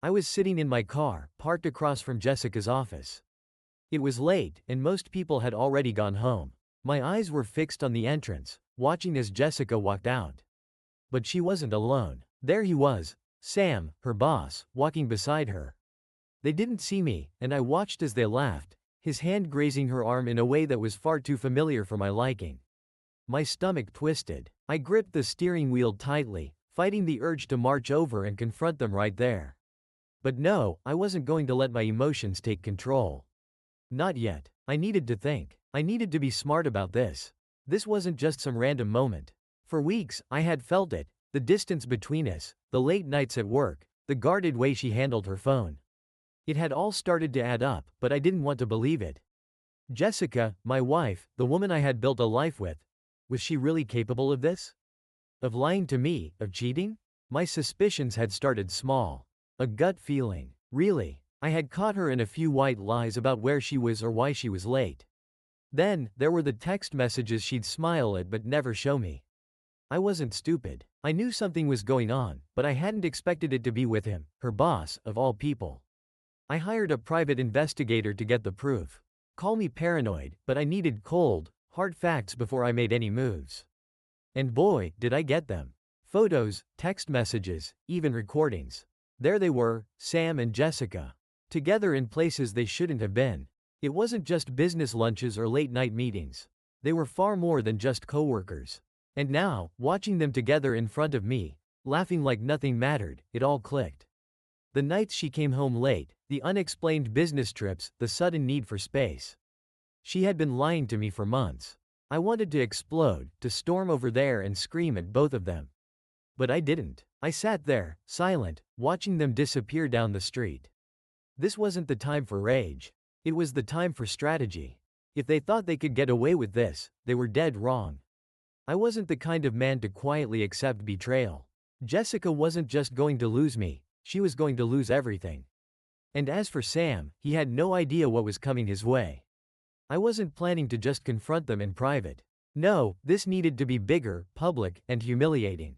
I was sitting in my car, parked across from Jessica's office. It was late, and most people had already gone home. My eyes were fixed on the entrance, watching as Jessica walked out. But she wasn't alone. There he was, Sam, her boss, walking beside her. They didn't see me, and I watched as they laughed, his hand grazing her arm in a way that was far too familiar for my liking. My stomach twisted. I gripped the steering wheel tightly, fighting the urge to march over and confront them right there. But no, I wasn't going to let my emotions take control. Not yet. I needed to think. I needed to be smart about this. This wasn't just some random moment. For weeks, I had felt it, the distance between us, the late nights at work, the guarded way she handled her phone. It had all started to add up, but I didn't want to believe it. Jessica, my wife, the woman I had built a life with, was she really capable of this? Of lying to me, of cheating? My suspicions had started small. A gut feeling. Really. I had caught her in a few white lies about where she was or why she was late. Then, there were the text messages she'd smile at but never show me. I wasn't stupid. I knew something was going on, but I hadn't expected it to be with him, her boss, of all people. I hired a private investigator to get the proof. Call me paranoid, but I needed cold, hard facts before I made any moves. And boy, did I get them. Photos, text messages, even recordings. There they were, Sam and Jessica. Together in places they shouldn't have been. It wasn't just business lunches or late-night meetings. They were far more than just coworkers. And now, watching them together in front of me, laughing like nothing mattered, it all clicked. The nights she came home late, the unexplained business trips, the sudden need for space. She had been lying to me for months. I wanted to explode, to storm over there and scream at both of them. But I didn't. I sat there, silent, watching them disappear down the street. This wasn't the time for rage. It was the time for strategy. If they thought they could get away with this, they were dead wrong. I wasn't the kind of man to quietly accept betrayal. Jessica wasn't just going to lose me, she was going to lose everything. And as for Sam, he had no idea what was coming his way. I wasn't planning to just confront them in private. No, this needed to be bigger, public, and humiliating.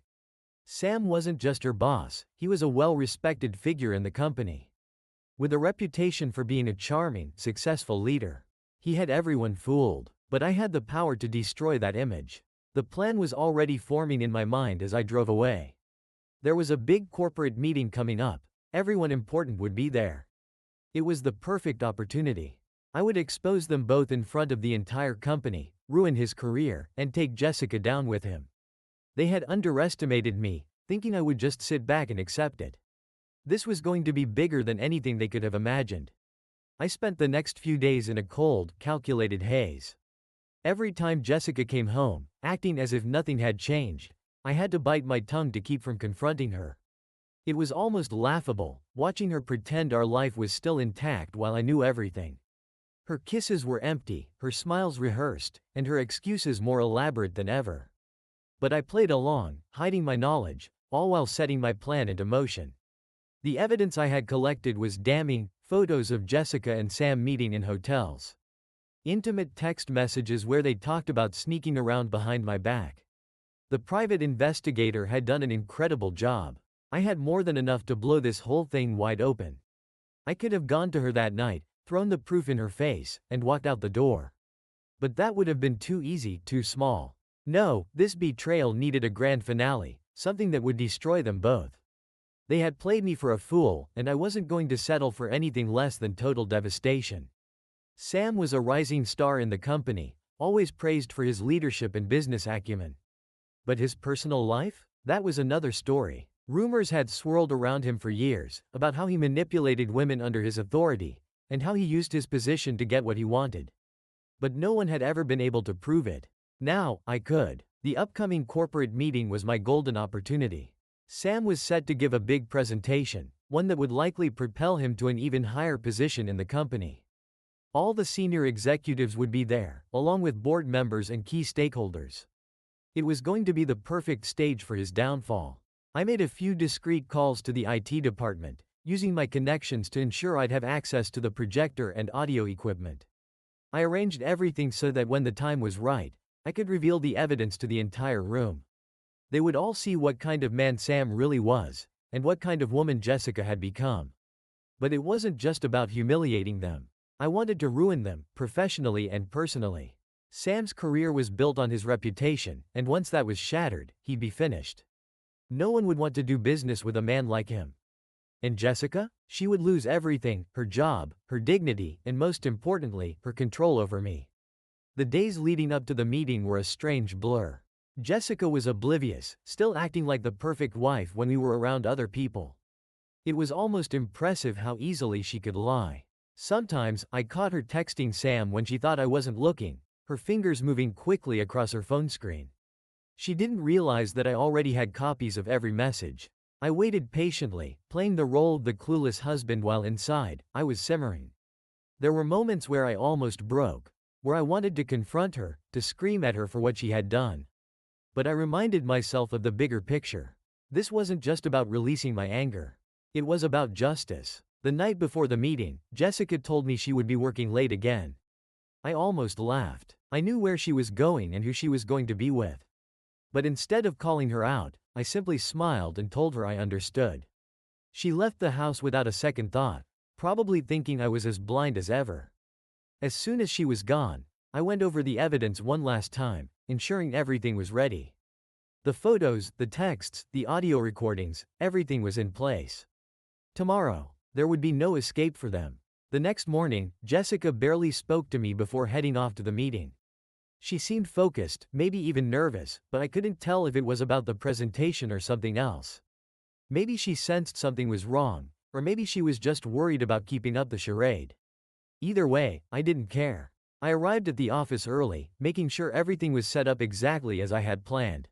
Sam wasn't just her boss, he was a well-respected figure in the company. With a reputation for being a charming, successful leader. He had everyone fooled, but I had the power to destroy that image. The plan was already forming in my mind as I drove away. There was a big corporate meeting coming up. Everyone important would be there. It was the perfect opportunity. I would expose them both in front of the entire company, ruin his career, and take Jessica down with him. They had underestimated me, thinking I would just sit back and accept it. This was going to be bigger than anything they could have imagined. I spent the next few days in a cold, calculated haze. Every time Jessica came home, acting as if nothing had changed, I had to bite my tongue to keep from confronting her. It was almost laughable, watching her pretend our life was still intact while I knew everything. Her kisses were empty, her smiles rehearsed, and her excuses more elaborate than ever. But I played along, hiding my knowledge, all while setting my plan into motion. The evidence I had collected was damning: photos of Jessica and Sam meeting in hotels. Intimate text messages where they talked about sneaking around behind my back. The private investigator had done an incredible job. I had more than enough to blow this whole thing wide open. I could have gone to her that night, thrown the proof in her face, and walked out the door. But that would have been too easy, too small. No, this betrayal needed a grand finale, something that would destroy them both. They had played me for a fool, and I wasn't going to settle for anything less than total devastation. Sam was a rising star in the company, always praised for his leadership and business acumen. But his personal life? That was another story. Rumors had swirled around him for years, about how he manipulated women under his authority, and how he used his position to get what he wanted. But no one had ever been able to prove it. Now, I could. The upcoming corporate meeting was my golden opportunity. Sam was set to give a big presentation, one that would likely propel him to an even higher position in the company. All the senior executives would be there, along with board members and key stakeholders. It was going to be the perfect stage for his downfall. I made a few discreet calls to the IT department, using my connections to ensure I'd have access to the projector and audio equipment. I arranged everything so that when the time was right, I could reveal the evidence to the entire room. They would all see what kind of man Sam really was, and what kind of woman Jessica had become. But it wasn't just about humiliating them. I wanted to ruin them, professionally and personally. Sam's career was built on his reputation, and once that was shattered, he'd be finished. No one would want to do business with a man like him. And Jessica? She would lose everything, her job, her dignity, and most importantly, her control over me. The days leading up to the meeting were a strange blur. Jessica was oblivious, still acting like the perfect wife when we were around other people. It was almost impressive how easily she could lie. Sometimes, I caught her texting Sam when she thought I wasn't looking, her fingers moving quickly across her phone screen. She didn't realize that I already had copies of every message. I waited patiently, playing the role of the clueless husband while inside, I was simmering. There were moments where I almost broke, where I wanted to confront her, to scream at her for what she had done. But I reminded myself of the bigger picture. This wasn't just about releasing my anger. It was about justice. The night before the meeting, Jessica told me she would be working late again. I almost laughed. I knew where she was going and who she was going to be with. But instead of calling her out, I simply smiled and told her I understood. She left the house without a second thought, probably thinking I was as blind as ever. As soon as she was gone, I went over the evidence one last time, ensuring everything was ready. The photos, the texts, the audio recordings, everything was in place. Tomorrow, there would be no escape for them. The next morning, Jessica barely spoke to me before heading off to the meeting. She seemed focused, maybe even nervous, but I couldn't tell if it was about the presentation or something else. Maybe she sensed something was wrong, or maybe she was just worried about keeping up the charade. Either way, I didn't care. I arrived at the office early, making sure everything was set up exactly as I had planned.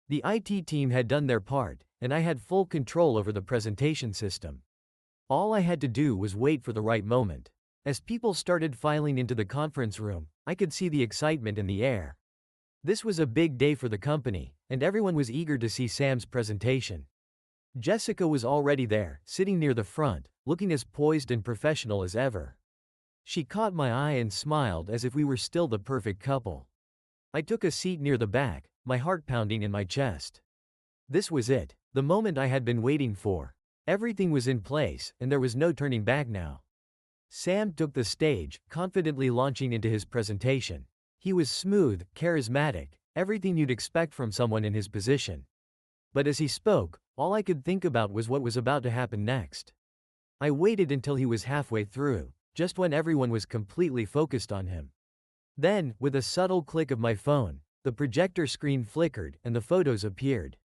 The IT team had done their part, and I had full control over the presentation system. All I had to do was wait for the right moment. As people started filing into the conference room, I could see the excitement in the air. This was a big day for the company, and everyone was eager to see Sam's presentation. Jessica was already there, sitting near the front, looking as poised and professional as ever. She caught my eye and smiled as if we were still the perfect couple. I took a seat near the back, my heart pounding in my chest. This was it, the moment I had been waiting for. Everything was in place, and there was no turning back now. Sam took the stage, confidently launching into his presentation. He was smooth, charismatic, everything you'd expect from someone in his position. But as he spoke, all I could think about was what was about to happen next. I waited until he was halfway through, just when everyone was completely focused on him. Then, with a subtle click of my phone, the projector screen flickered and the photos appeared.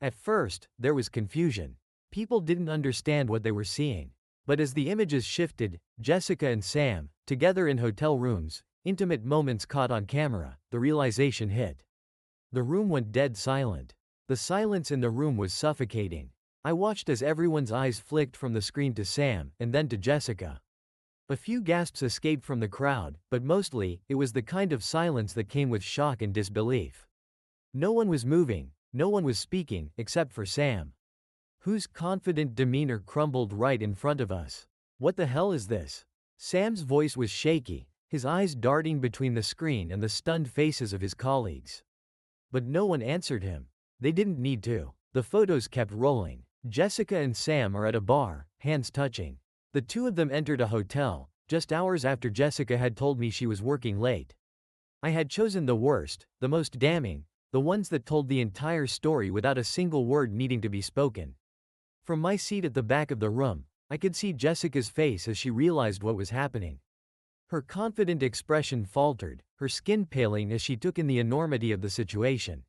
At first, there was confusion. People didn't understand what they were seeing. But as the images shifted, Jessica and Sam, together in hotel rooms, intimate moments caught on camera, the realization hit. The room went dead silent. The silence in the room was suffocating. I watched as everyone's eyes flicked from the screen to Sam, and then to Jessica. A few gasps escaped from the crowd, but mostly, it was the kind of silence that came with shock and disbelief. No one was moving, no one was speaking, except for Sam, whose confident demeanor crumbled right in front of us. What the hell is this? Sam's voice was shaky, his eyes darting between the screen and the stunned faces of his colleagues. But no one answered him. They didn't need to. The photos kept rolling. Jessica and Sam are at a bar, hands touching. The two of them entered a hotel, just hours after Jessica had told me she was working late. I had chosen the worst, the most damning, the ones that told the entire story without a single word needing to be spoken. From my seat at the back of the room, I could see Jessica's face as she realized what was happening. Her confident expression faltered, her skin paling as she took in the enormity of the situation.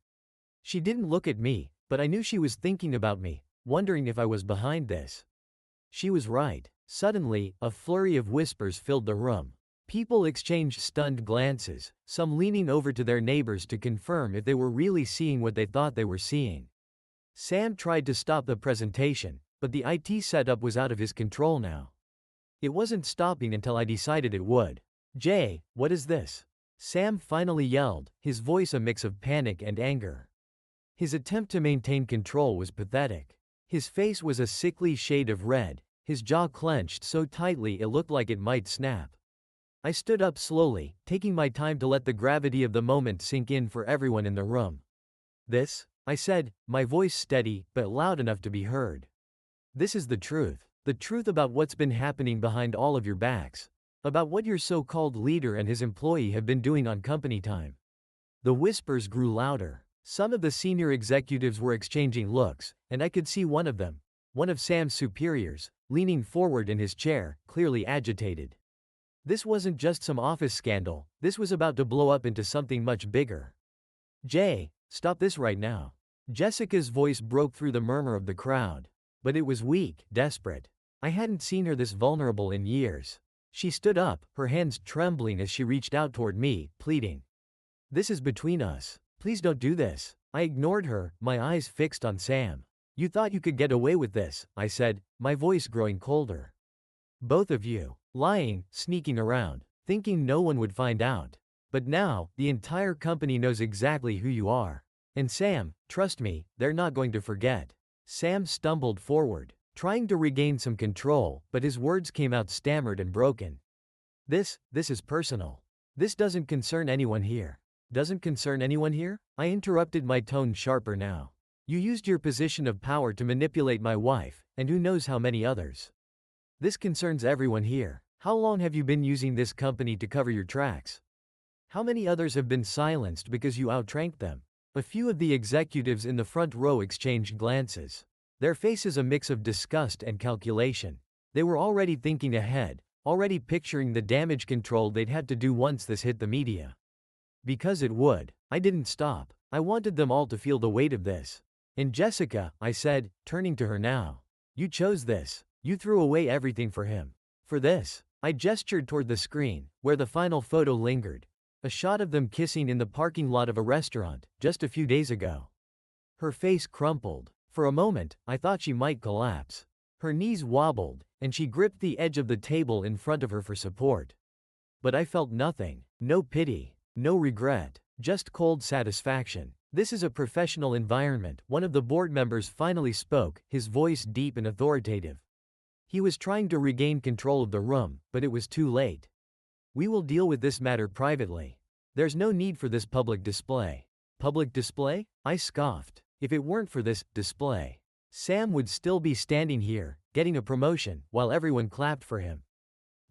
She didn't look at me, but I knew she was thinking about me, wondering if I was behind this. She was right. Suddenly, a flurry of whispers filled the room. People exchanged stunned glances, some leaning over to their neighbors to confirm if they were really seeing what they thought they were seeing. Sam tried to stop the presentation, but the IT setup was out of his control now. It wasn't stopping until I decided it would. "Jay, what is this?" Sam finally yelled, his voice a mix of panic and anger. His attempt to maintain control was pathetic. His face was a sickly shade of red, his jaw clenched so tightly it looked like it might snap. I stood up slowly, taking my time to let the gravity of the moment sink in for everyone in the room. "This?" I said, my voice steady, but loud enough to be heard. This is the truth. The truth about what's been happening behind all of your backs. About what your so-called leader and his employee have been doing on company time. The whispers grew louder. Some of the senior executives were exchanging looks, and I could see one of them, one of Sam's superiors, leaning forward in his chair, clearly agitated. This wasn't just some office scandal, this was about to blow up into something much bigger. Jay, stop this right now. Jessica's voice broke through the murmur of the crowd. But it was weak, desperate. I hadn't seen her this vulnerable in years. She stood up, her hands trembling as she reached out toward me, pleading. This is between us. Please don't do this. I ignored her, my eyes fixed on Sam. You thought you could get away with this, I said, my voice growing colder. Both of you. Lying, sneaking around, thinking no one would find out. But now, the entire company knows exactly who you are. And Sam, trust me, they're not going to forget. Sam stumbled forward, trying to regain some control, but his words came out stammered and broken. This is personal. This doesn't concern anyone here. Doesn't concern anyone here? I interrupted, my tone sharper now. You used your position of power to manipulate my wife, and who knows how many others. This concerns everyone here. How long have you been using this company to cover your tracks? How many others have been silenced because you outranked them? A few of the executives in the front row exchanged glances. Their faces a mix of disgust and calculation. They were already thinking ahead, already picturing the damage control they'd have to do once this hit the media. Because it would. I didn't stop. I wanted them all to feel the weight of this. And Jessica, I said, turning to her now. You chose this. You threw away everything for him. For this. I gestured toward the screen, where the final photo lingered. A shot of them kissing in the parking lot of a restaurant, just a few days ago. Her face crumpled. For a moment, I thought she might collapse. Her knees wobbled, and she gripped the edge of the table in front of her for support. But I felt nothing. No pity. No regret. Just cold satisfaction. This is a professional environment, one of the board members finally spoke, his voice deep and authoritative. He was trying to regain control of the room, but it was too late. We will deal with this matter privately. There's no need for this public display. Public display? I scoffed. If it weren't for this display, Sam would still be standing here, getting a promotion, while everyone clapped for him.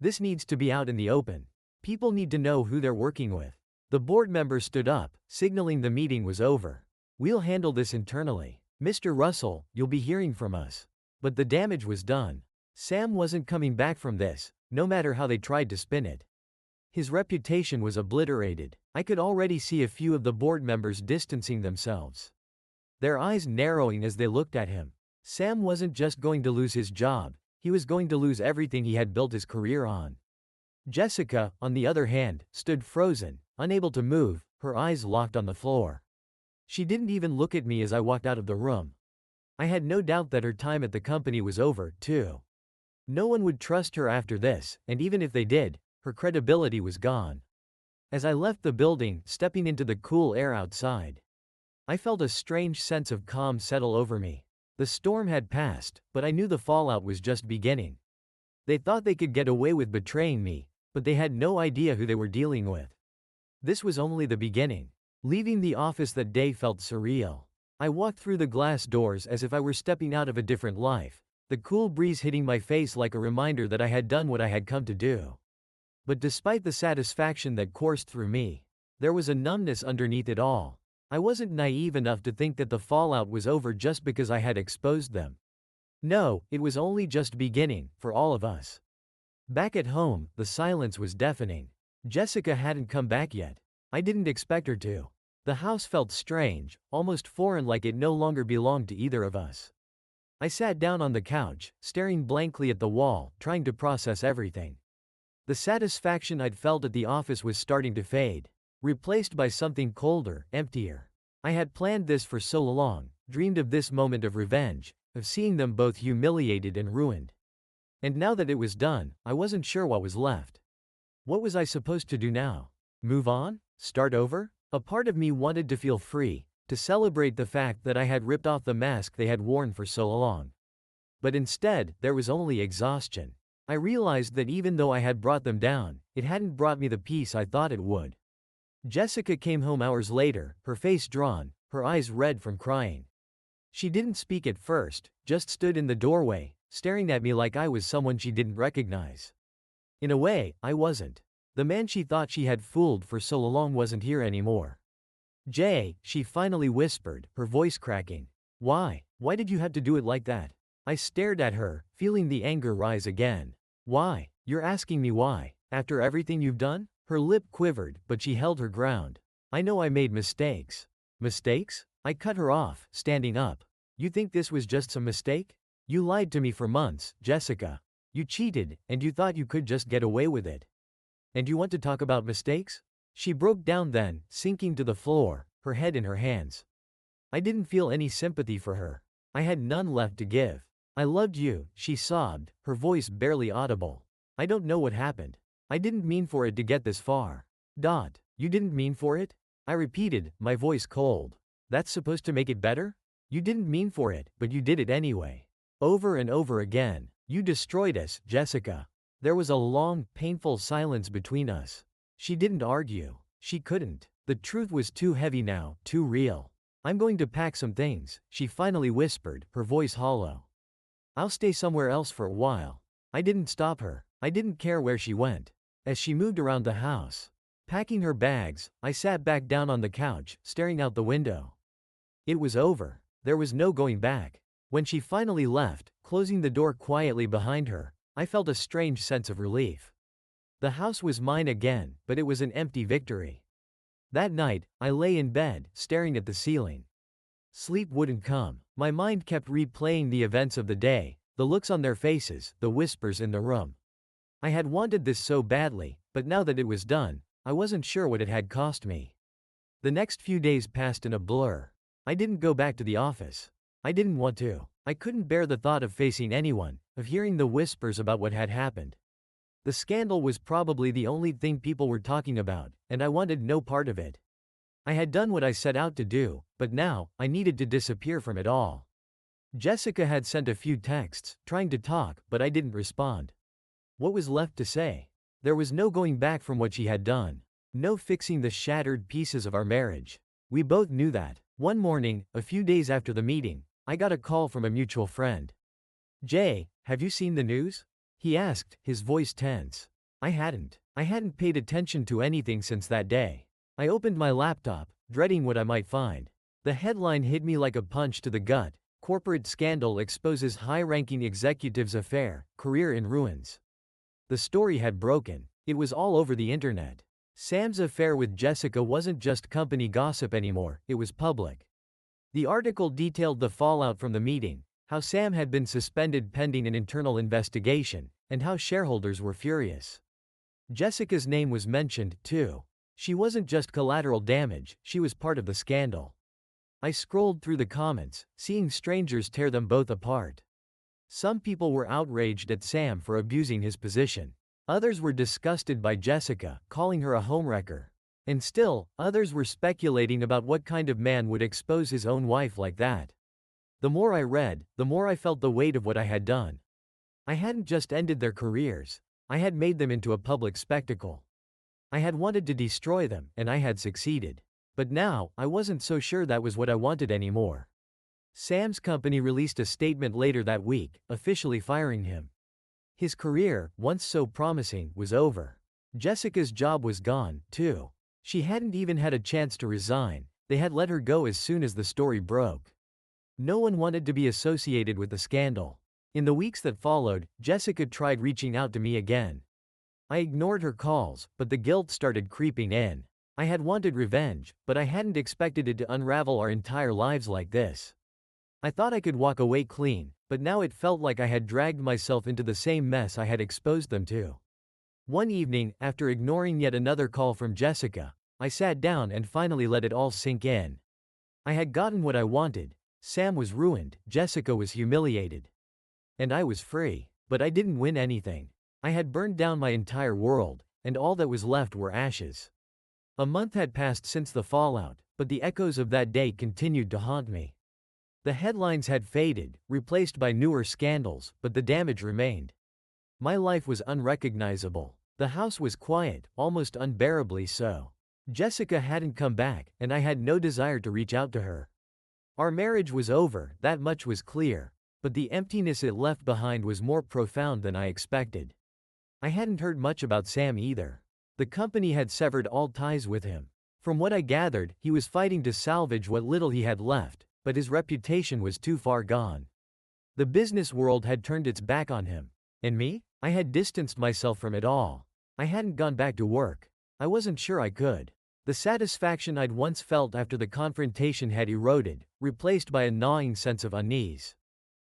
This needs to be out in the open. People need to know who they're working with. The board member stood up, signaling the meeting was over. We'll handle this internally. Mr. Russell, you'll be hearing from us. But the damage was done. Sam wasn't coming back from this, no matter how they tried to spin it. His reputation was obliterated. I could already see a few of the board members distancing themselves, their eyes narrowing as they looked at him. Sam wasn't just going to lose his job, he was going to lose everything he had built his career on. Jessica, on the other hand, stood frozen, unable to move, her eyes locked on the floor. She didn't even look at me as I walked out of the room. I had no doubt that her time at the company was over, too. No one would trust her after this, and even if they did, her credibility was gone. As I left the building, stepping into the cool air outside, I felt a strange sense of calm settle over me. The storm had passed, but I knew the fallout was just beginning. They thought they could get away with betraying me, but they had no idea who they were dealing with. This was only the beginning. Leaving the office that day felt surreal. I walked through the glass doors as if I were stepping out of a different life, the cool breeze hitting my face like a reminder that I had done what I had come to do. But despite the satisfaction that coursed through me, there was a numbness underneath it all. I wasn't naive enough to think that the fallout was over just because I had exposed them. No, it was only just beginning, for all of us. Back at home, the silence was deafening. Jessica hadn't come back yet. I didn't expect her to. The house felt strange, almost foreign, like it no longer belonged to either of us. I sat down on the couch, staring blankly at the wall, trying to process everything. The satisfaction I'd felt at the office was starting to fade, replaced by something colder, emptier. I had planned this for so long, dreamed of this moment of revenge, of seeing them both humiliated and ruined. And now that it was done, I wasn't sure what was left. What was I supposed to do now? Move on? Start over? A part of me wanted to feel free, to celebrate the fact that I had ripped off the mask they had worn for so long. But instead, there was only exhaustion. I realized that even though I had brought them down, it hadn't brought me the peace I thought it would. Jessica came home hours later, her face drawn, her eyes red from crying. She didn't speak at first, just stood in the doorway, staring at me like I was someone she didn't recognize. In a way, I wasn't. The man she thought she had fooled for so long wasn't here anymore. Jay, she finally whispered, her voice cracking. Why? Why did you have to do it like that? I stared at her, feeling the anger rise again. Why? You're asking me why? After everything you've done? Her lip quivered, but she held her ground. I know I made mistakes. Mistakes? I cut her off, standing up. You think this was just some mistake? You lied to me for months, Jessica. You cheated, and you thought you could just get away with it. And you want to talk about mistakes? She broke down then, sinking to the floor, her head in her hands. I didn't feel any sympathy for her. I had none left to give. I loved you, she sobbed, her voice barely audible. I don't know what happened. I didn't mean for it to get this far. You didn't mean for it? I repeated, my voice cold. That's supposed to make it better? You didn't mean for it, but you did it anyway. Over and over again. You destroyed us, Jessica. There was a long, painful silence between us. She didn't argue. She couldn't. The truth was too heavy now, too real. I'm going to pack some things, she finally whispered, her voice hollow. I'll stay somewhere else for a while. I didn't stop her. I didn't care where she went. As she moved around the house, packing her bags, I sat back down on the couch, staring out the window. It was over. There was no going back. When she finally left, closing the door quietly behind her, I felt a strange sense of relief. The house was mine again, but it was an empty victory. That night, I lay in bed, staring at the ceiling. Sleep wouldn't come. My mind kept replaying the events of the day, the looks on their faces, the whispers in the room. I had wanted this so badly, but now that it was done, I wasn't sure what it had cost me. The next few days passed in a blur. I didn't go back to the office. I didn't want to. I couldn't bear the thought of facing anyone, of hearing the whispers about what had happened. The scandal was probably the only thing people were talking about, and I wanted no part of it. I had done what I set out to do, but now, I needed to disappear from it all. Jessica had sent a few texts, trying to talk, but I didn't respond. What was left to say? There was no going back from what she had done. No fixing the shattered pieces of our marriage. We both knew that. One morning, a few days after the meeting, I got a call from a mutual friend. Jay, have you seen the news? He asked, his voice tense. I hadn't. I hadn't paid attention to anything since that day. I opened my laptop, dreading what I might find. The headline hit me like a punch to the gut. Corporate scandal exposes high-ranking executive's affair, career in ruins. The story had broken. It was all over the internet. Sam's affair with Jessica wasn't just company gossip anymore, it was public. The article detailed the fallout from the meeting, how Sam had been suspended pending an internal investigation, and how shareholders were furious. Jessica's name was mentioned, too. She wasn't just collateral damage, she was part of the scandal. I scrolled through the comments, seeing strangers tear them both apart. Some people were outraged at Sam for abusing his position. Others were disgusted by Jessica, calling her a homewrecker. And still, others were speculating about what kind of man would expose his own wife like that. The more I read, the more I felt the weight of what I had done. I hadn't just ended their careers, I had made them into a public spectacle. I had wanted to destroy them, and I had succeeded. But now, I wasn't so sure that was what I wanted anymore. Sam's company released a statement later that week, officially firing him. His career, once so promising, was over. Jessica's job was gone, too. She hadn't even had a chance to resign. They had let her go as soon as the story broke. No one wanted to be associated with the scandal. In the weeks that followed, Jessica tried reaching out to me again. I ignored her calls, but the guilt started creeping in. I had wanted revenge, but I hadn't expected it to unravel our entire lives like this. I thought I could walk away clean, but now it felt like I had dragged myself into the same mess I had exposed them to. One evening, after ignoring yet another call from Jessica, I sat down and finally let it all sink in. I had gotten what I wanted. Sam was ruined, Jessica was humiliated. And I was free. But I didn't win anything. I had burned down my entire world, and all that was left were ashes. A month had passed since the fallout, but the echoes of that day continued to haunt me. The headlines had faded, replaced by newer scandals, but the damage remained. My life was unrecognizable. The house was quiet, almost unbearably so. Jessica hadn't come back, and I had no desire to reach out to her. Our marriage was over, that much was clear, but the emptiness it left behind was more profound than I expected. I hadn't heard much about Sam either. The company had severed all ties with him. From what I gathered, he was fighting to salvage what little he had left, but his reputation was too far gone. The business world had turned its back on him. And me? I had distanced myself from it all. I hadn't gone back to work. I wasn't sure I could. The satisfaction I'd once felt after the confrontation had eroded, replaced by a gnawing sense of unease.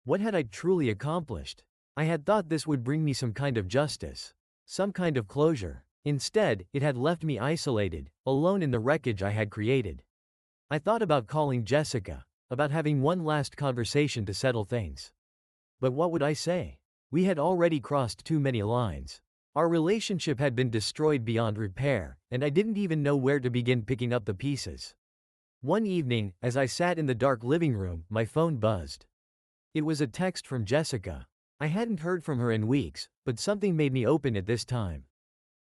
What had I truly accomplished? I had thought this would bring me some kind of justice, some kind of closure. Instead, it had left me isolated, alone in the wreckage I had created. I thought about calling Jessica, about having one last conversation to settle things. But what would I say? We had already crossed too many lines. Our relationship had been destroyed beyond repair, and I didn't even know where to begin picking up the pieces. One evening, as I sat in the dark living room, my phone buzzed. It was a text from Jessica. I hadn't heard from her in weeks, but something made me open it this time.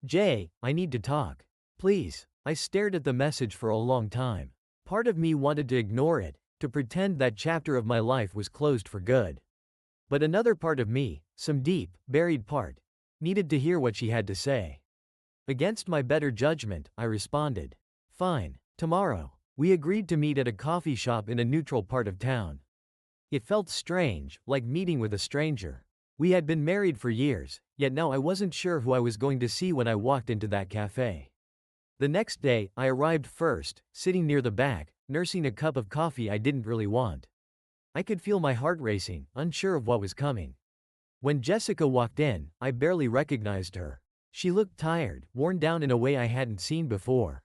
"Jay, I need to talk. Please." I stared at the message for a long time. Part of me wanted to ignore it, to pretend that chapter of my life was closed for good. But another part of me, some deep, buried part, needed to hear what she had to say. Against my better judgment, I responded. "Fine, tomorrow." We agreed to meet at a coffee shop in a neutral part of town. It felt strange, like meeting with a stranger. We had been married for years, yet now I wasn't sure who I was going to see when I walked into that cafe. The next day, I arrived first, sitting near the back, nursing a cup of coffee I didn't really want. I could feel my heart racing, unsure of what was coming. When Jessica walked in, I barely recognized her. She looked tired, worn down in a way I hadn't seen before.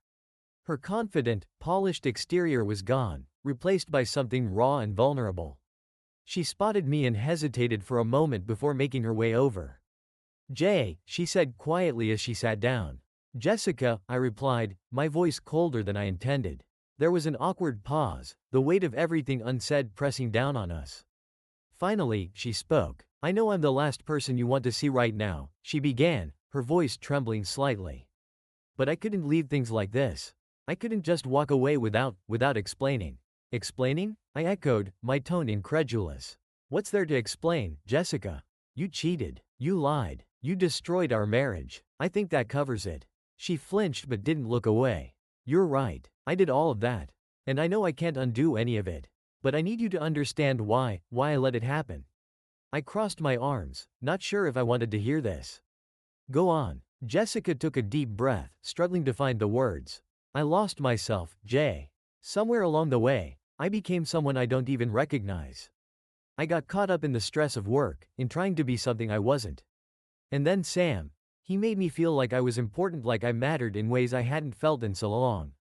Her confident, polished exterior was gone, replaced by something raw and vulnerable. She spotted me and hesitated for a moment before making her way over. "Jay," she said quietly as she sat down. "Jessica," I replied, my voice colder than I intended. There was an awkward pause, the weight of everything unsaid pressing down on us. Finally, she spoke. "I know I'm the last person you want to see right now," she began, her voice trembling slightly. "But I couldn't leave things like this. I couldn't just walk away without explaining." "Explaining?" I echoed, my tone incredulous. "What's there to explain, Jessica? You cheated. You lied. You destroyed our marriage. I think that covers it." She flinched but didn't look away. "You're right. I did all of that. And I know I can't undo any of it. But I need you to understand why I let it happen." I crossed my arms, not sure if I wanted to hear this. "Go on." Jessica took a deep breath, struggling to find the words. "I lost myself, Jay. Somewhere along the way, I became someone I don't even recognize. I got caught up in the stress of work, in trying to be something I wasn't. And then Sam. He made me feel like I was important, like I mattered in ways I hadn't felt in so long."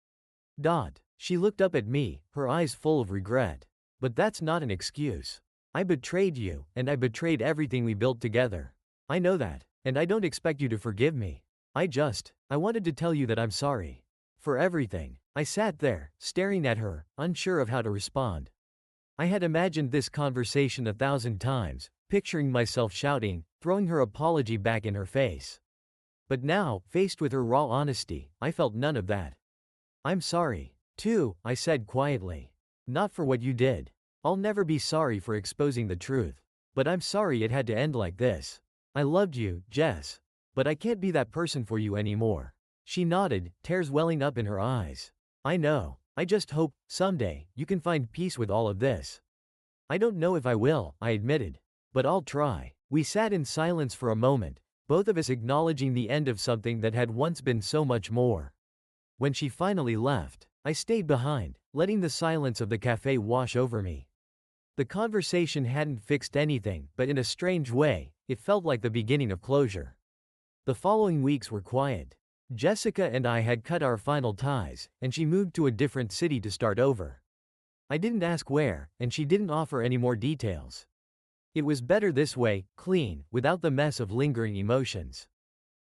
She looked up at me, her eyes full of regret. "But that's not an excuse. I betrayed you, and I betrayed everything we built together. I know that, and I don't expect you to forgive me. I wanted to tell you that I'm sorry. For everything." I sat there, staring at her, unsure of how to respond. I had imagined this conversation 1,000 times, picturing myself shouting, throwing her apology back in her face. But now, faced with her raw honesty, I felt none of that. "I'm sorry, too," I said quietly. "Not for what you did. I'll never be sorry for exposing the truth. But I'm sorry it had to end like this. I loved you, Jess. But I can't be that person for you anymore." She nodded, tears welling up in her eyes. "I know. I just hope, someday, you can find peace with all of this." "I don't know if I will," I admitted. "But I'll try." We sat in silence for a moment, both of us acknowledging the end of something that had once been so much more. When she finally left, I stayed behind, letting the silence of the cafe wash over me. The conversation hadn't fixed anything, but in a strange way, it felt like the beginning of closure. The following weeks were quiet. Jessica and I had cut our final ties, and she moved to a different city to start over. I didn't ask where, and she didn't offer any more details. It was better this way, clean, without the mess of lingering emotions.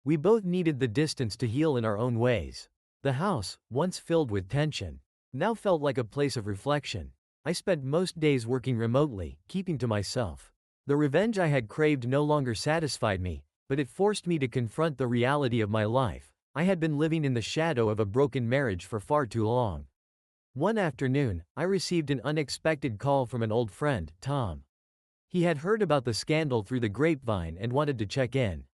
We both needed the distance to heal in our own ways. The house, once filled with tension, now felt like a place of reflection. I spent most days working remotely, keeping to myself. The revenge I had craved no longer satisfied me, but it forced me to confront the reality of my life. I had been living in the shadow of a broken marriage for far too long. One afternoon, I received an unexpected call from an old friend, Tom. He had heard about the scandal through the grapevine and wanted to check in.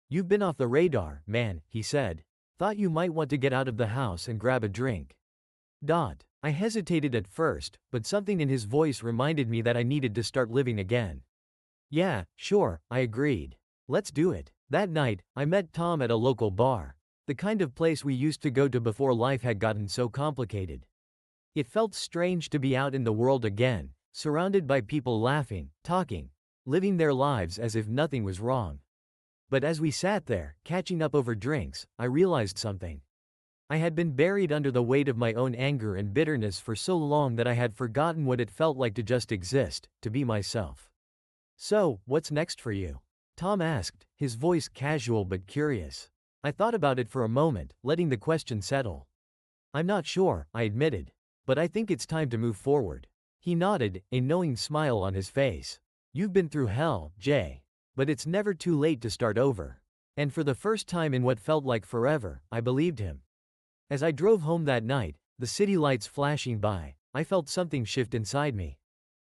"You've been off the radar, man," he said. "Thought you might want to get out of the house and grab a drink." I hesitated at first, but something in his voice reminded me that I needed to start living again. "Yeah, sure," I agreed. "Let's do it." That night, I met Tom at a local bar. The kind of place we used to go to before life had gotten so complicated. It felt strange to be out in the world again, surrounded by people laughing, talking, living their lives as if nothing was wrong. But as we sat there, catching up over drinks, I realized something. I had been buried under the weight of my own anger and bitterness for so long that I had forgotten what it felt like to just exist, to be myself. "So, what's next for you?" Tom asked, his voice casual but curious. I thought about it for a moment, letting the question settle. "I'm not sure," I admitted. "But I think it's time to move forward." He nodded, a knowing smile on his face. "You've been through hell, Jay. But it's never too late to start over." And for the first time in what felt like forever, I believed him. As I drove home that night, the city lights flashing by, I felt something shift inside me.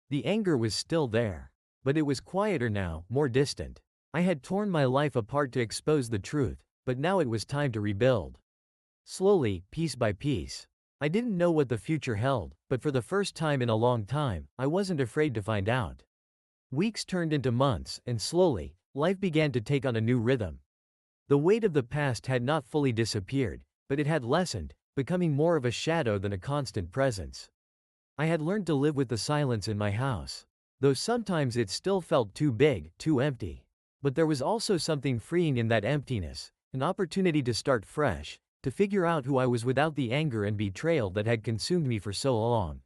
The anger was still there. But it was quieter now, more distant. I had torn my life apart to expose the truth, but now it was time to rebuild. Slowly, piece by piece. I didn't know what the future held, but for the first time in a long time, I wasn't afraid to find out. Weeks turned into months, and slowly, life began to take on a new rhythm. The weight of the past had not fully disappeared, but it had lessened, becoming more of a shadow than a constant presence. I had learned to live with the silence in my house. Though sometimes it still felt too big, too empty. But there was also something freeing in that emptiness, an opportunity to start fresh, to figure out who I was without the anger and betrayal that had consumed me for so long.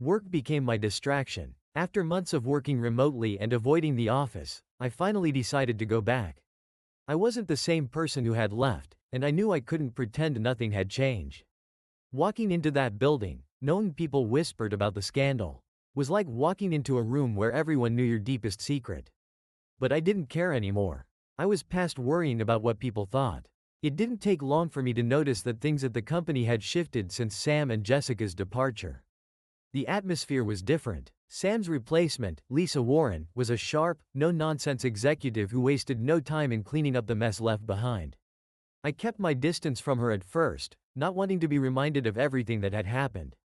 Work became my distraction. After months of working remotely and avoiding the office, I finally decided to go back. I wasn't the same person who had left, and I knew I couldn't pretend nothing had changed. Walking into that building, knowing people whispered about the scandal, was like walking into a room where everyone knew your deepest secret. But I didn't care anymore. I was past worrying about what people thought. It didn't take long for me to notice that things at the company had shifted since Sam and Jessica's departure. The atmosphere was different. Sam's replacement, Lisa Warren, was a sharp, no-nonsense executive who wasted no time in cleaning up the mess left behind. I kept my distance from her at first, not wanting to be reminded of everything that had happened.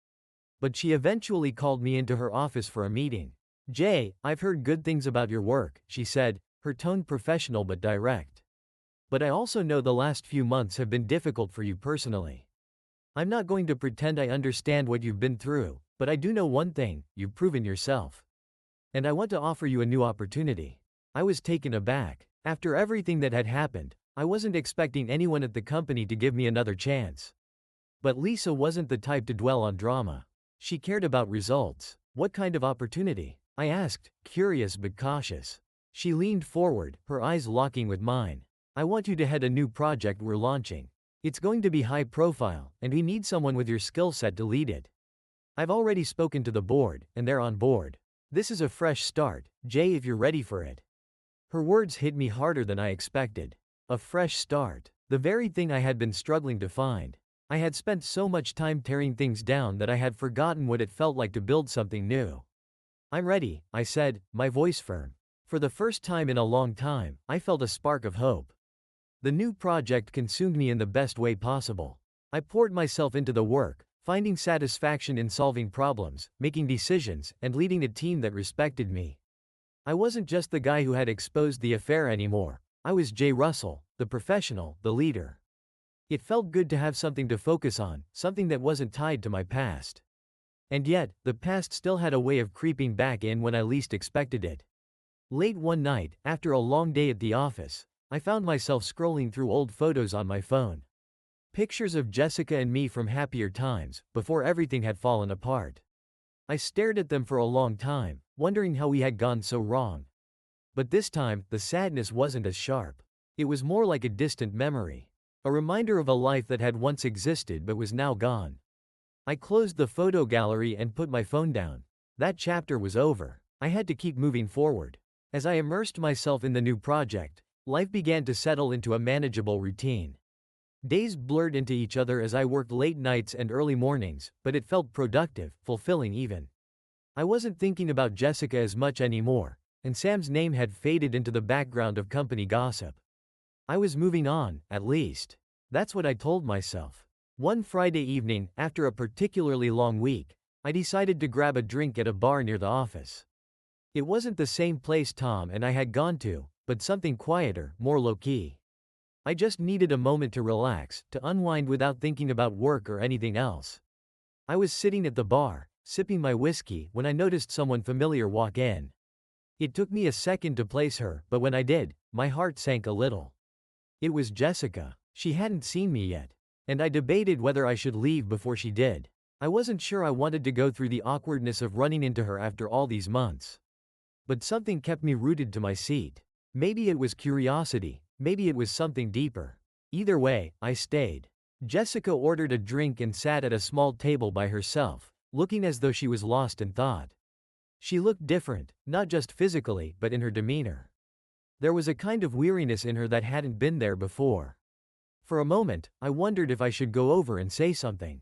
But she eventually called me into her office for a meeting. "Jay, I've heard good things about your work," she said, her tone professional but direct. "But I also know the last few months have been difficult for you personally. I'm not going to pretend I understand what you've been through, but I do know one thing: you've proven yourself. And I want to offer you a new opportunity." I was taken aback. After everything that had happened, I wasn't expecting anyone at the company to give me another chance. But Lisa wasn't the type to dwell on drama. She cared about results. "What kind of opportunity?" I asked, curious but cautious. She leaned forward, her eyes locking with mine. "I want you to head a new project we're launching. It's going to be high profile, and we need someone with your skill set to lead it. I've already spoken to the board, and they're on board. This is a fresh start, Jay, if you're ready for it." Her words hit me harder than I expected. A fresh start. The very thing I had been struggling to find. I had spent so much time tearing things down that I had forgotten what it felt like to build something new. "I'm ready," I said, my voice firm. For the first time in a long time, I felt a spark of hope. The new project consumed me in the best way possible. I poured myself into the work, finding satisfaction in solving problems, making decisions, and leading a team that respected me. I wasn't just the guy who had exposed the affair anymore. I was Jay Russell, the professional, the leader. It felt good to have something to focus on, something that wasn't tied to my past. And yet, the past still had a way of creeping back in when I least expected it. Late one night, after a long day at the office, I found myself scrolling through old photos on my phone. Pictures of Jessica and me from happier times, before everything had fallen apart. I stared at them for a long time, wondering how we had gone so wrong. But this time, the sadness wasn't as sharp. It was more like a distant memory. A reminder of a life that had once existed but was now gone. I closed the photo gallery and put my phone down. That chapter was over. I had to keep moving forward. As I immersed myself in the new project, life began to settle into a manageable routine. Days blurred into each other as I worked late nights and early mornings, but it felt productive, fulfilling even. I wasn't thinking about Jessica as much anymore, and Sam's name had faded into the background of company gossip. I was moving on, at least. That's what I told myself. One Friday evening, after a particularly long week, I decided to grab a drink at a bar near the office. It wasn't the same place Tom and I had gone to, but something quieter, more low-key. I just needed a moment to relax, to unwind without thinking about work or anything else. I was sitting at the bar, sipping my whiskey, when I noticed someone familiar walk in. It took me a second to place her, but when I did, my heart sank a little. It was Jessica. She hadn't seen me yet, and I debated whether I should leave before she did. I wasn't sure I wanted to go through the awkwardness of running into her after all these months. But something kept me rooted to my seat. Maybe it was curiosity, maybe it was something deeper. Either way, I stayed. Jessica ordered a drink and sat at a small table by herself, looking as though she was lost in thought. She looked different, not just physically, but in her demeanor. There was a kind of weariness in her that hadn't been there before. For a moment, I wondered if I should go over and say something.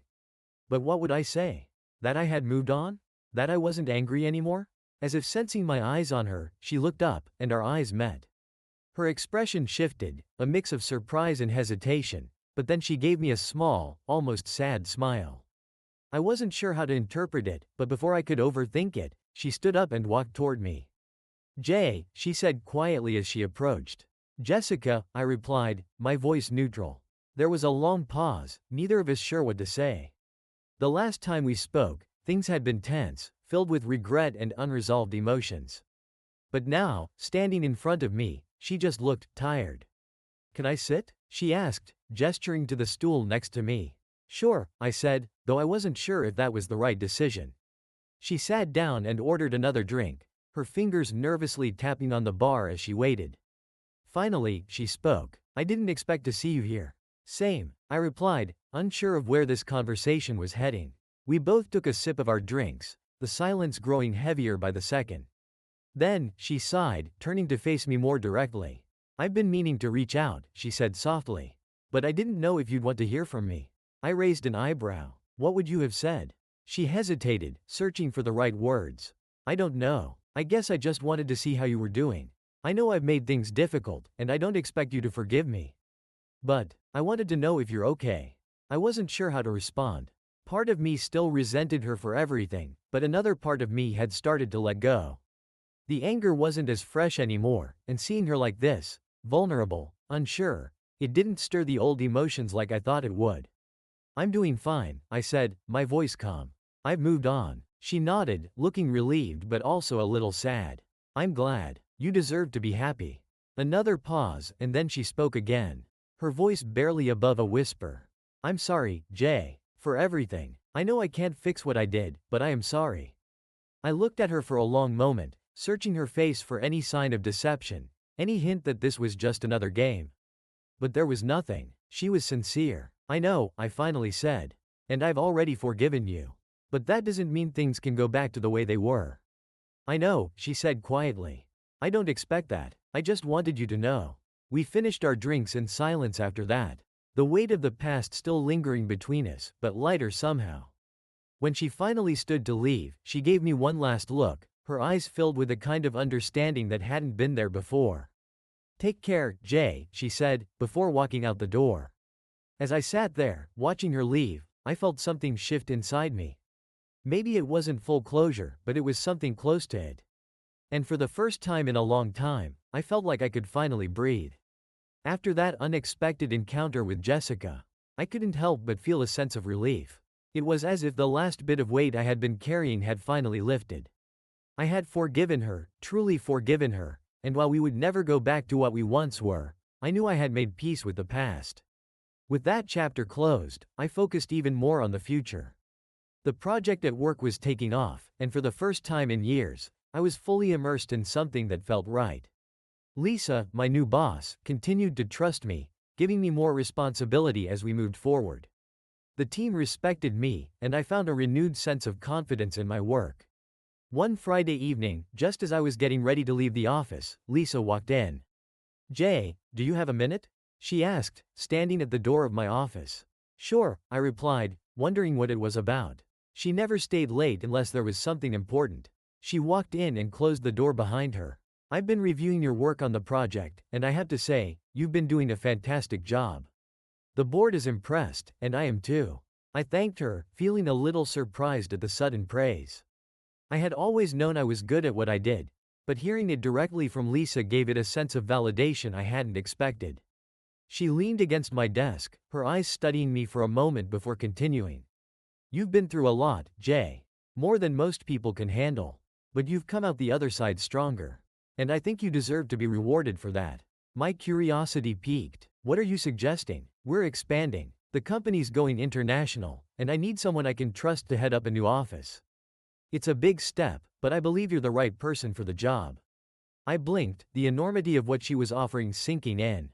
But what would I say? That I had moved on? That I wasn't angry anymore? As if sensing my eyes on her, she looked up, and our eyes met. Her expression shifted, a mix of surprise and hesitation, but then she gave me a small, almost sad smile. I wasn't sure how to interpret it, but before I could overthink it, she stood up and walked toward me. "Jay," she said quietly as she approached. "Jessica," I replied, my voice neutral. There was a long pause, neither of us sure what to say. The last time we spoke, things had been tense, filled with regret and unresolved emotions. But now, standing in front of me, she just looked tired. "Can I sit?" she asked, gesturing to the stool next to me. "Sure," I said, though I wasn't sure if that was the right decision. She sat down and ordered another drink, her fingers nervously tapping on the bar as she waited. Finally, she spoke. "I didn't expect to see you here." "Same," I replied, unsure of where this conversation was heading. We both took a sip of our drinks, the silence growing heavier by the second. Then, she sighed, turning to face me more directly. "I've been meaning to reach out," she said softly. "But I didn't know if you'd want to hear from me." I raised an eyebrow. "What would you have said?" She hesitated, searching for the right words. "I don't know. I guess I just wanted to see how you were doing. I know I've made things difficult, and I don't expect you to forgive me. But I wanted to know if you're okay." I wasn't sure how to respond. Part of me still resented her for everything, but another part of me had started to let go. The anger wasn't as fresh anymore, and seeing her like this, vulnerable, unsure, it didn't stir the old emotions like I thought it would. "I'm doing fine," I said, my voice calm. "I've moved on." She nodded, looking relieved but also a little sad. "I'm glad. You deserve to be happy." Another pause, and then she spoke again, her voice barely above a whisper. "I'm sorry, Jay, for everything. I know I can't fix what I did, but I am sorry." I looked at her for a long moment, searching her face for any sign of deception, any hint that this was just another game. But there was nothing. She was sincere. "I know," I finally said. "And I've already forgiven you. But that doesn't mean things can go back to the way they were." "I know," she said quietly. "I don't expect that. I just wanted you to know." We finished our drinks in silence after that, the weight of the past still lingering between us, but lighter somehow. When she finally stood to leave, she gave me one last look, her eyes filled with a kind of understanding that hadn't been there before. "Take care, Jay," she said, before walking out the door. As I sat there, watching her leave, I felt something shift inside me. Maybe it wasn't full closure, but it was something close to it. And for the first time in a long time, I felt like I could finally breathe. After that unexpected encounter with Jessica, I couldn't help but feel a sense of relief. It was as if the last bit of weight I had been carrying had finally lifted. I had forgiven her, truly forgiven her, and while we would never go back to what we once were, I knew I had made peace with the past. With that chapter closed, I focused even more on the future. The project at work was taking off, and for the first time in years, I was fully immersed in something that felt right. Lisa, my new boss, continued to trust me, giving me more responsibility as we moved forward. The team respected me, and I found a renewed sense of confidence in my work. One Friday evening, just as I was getting ready to leave the office, Lisa walked in. "Jay, do you have a minute?" she asked, standing at the door of my office. Sure, I replied, wondering what it was about. She never stayed late unless there was something important. She walked in and closed the door behind her. I've been reviewing your work on the project, and I have to say, you've been doing a fantastic job. The board is impressed, and I am too. I thanked her, feeling a little surprised at the sudden praise. I had always known I was good at what I did, but hearing it directly from Lisa gave it a sense of validation I hadn't expected. She leaned against my desk, her eyes studying me for a moment before continuing. You've been through a lot, Jay. More than most people can handle. But you've come out the other side stronger. And I think you deserve to be rewarded for that. My curiosity piqued. What are you suggesting? We're expanding. The company's going international, and I need someone I can trust to head up a new office. It's a big step, but I believe you're the right person for the job. I blinked, the enormity of what she was offering sinking in.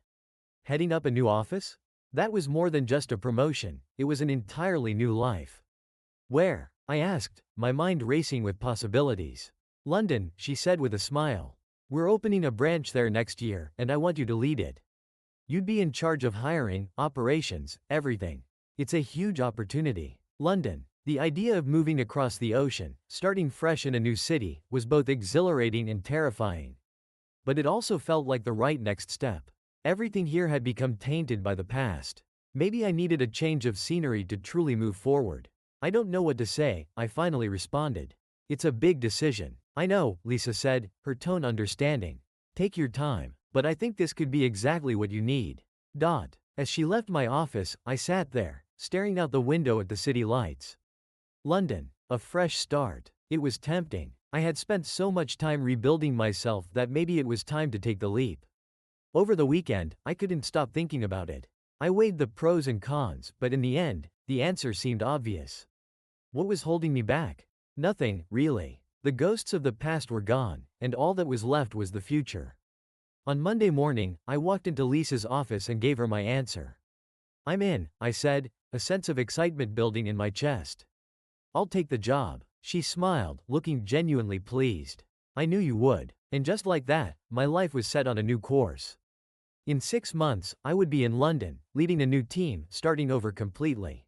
Heading up a new office? That was more than just a promotion, it was an entirely new life. Where? I asked, my mind racing with possibilities. London, she said with a smile. We're opening a branch there next year, and I want you to lead it. You'd be in charge of hiring, operations, everything. It's a huge opportunity. London. The idea of moving across the ocean, starting fresh in a new city, was both exhilarating and terrifying. But it also felt like the right next step. Everything here had become tainted by the past. Maybe I needed a change of scenery to truly move forward. I don't know what to say, I finally responded. It's a big decision. I know, Lisa said, her tone understanding. Take your time, but I think this could be exactly what you need. As she left my office, I sat there, staring out the window at the city lights. London, a fresh start. It was tempting. I had spent so much time rebuilding myself that maybe it was time to take the leap. Over the weekend, I couldn't stop thinking about it. I weighed the pros and cons, but in the end, the answer seemed obvious. What was holding me back? Nothing, really. The ghosts of the past were gone, and all that was left was the future. On Monday morning, I walked into Lisa's office and gave her my answer. I'm in, I said, a sense of excitement building in my chest. I'll take the job. She smiled, looking genuinely pleased. I knew you would. And just like that, my life was set on a new course. In 6 months, I would be in London, leading a new team, starting over completely.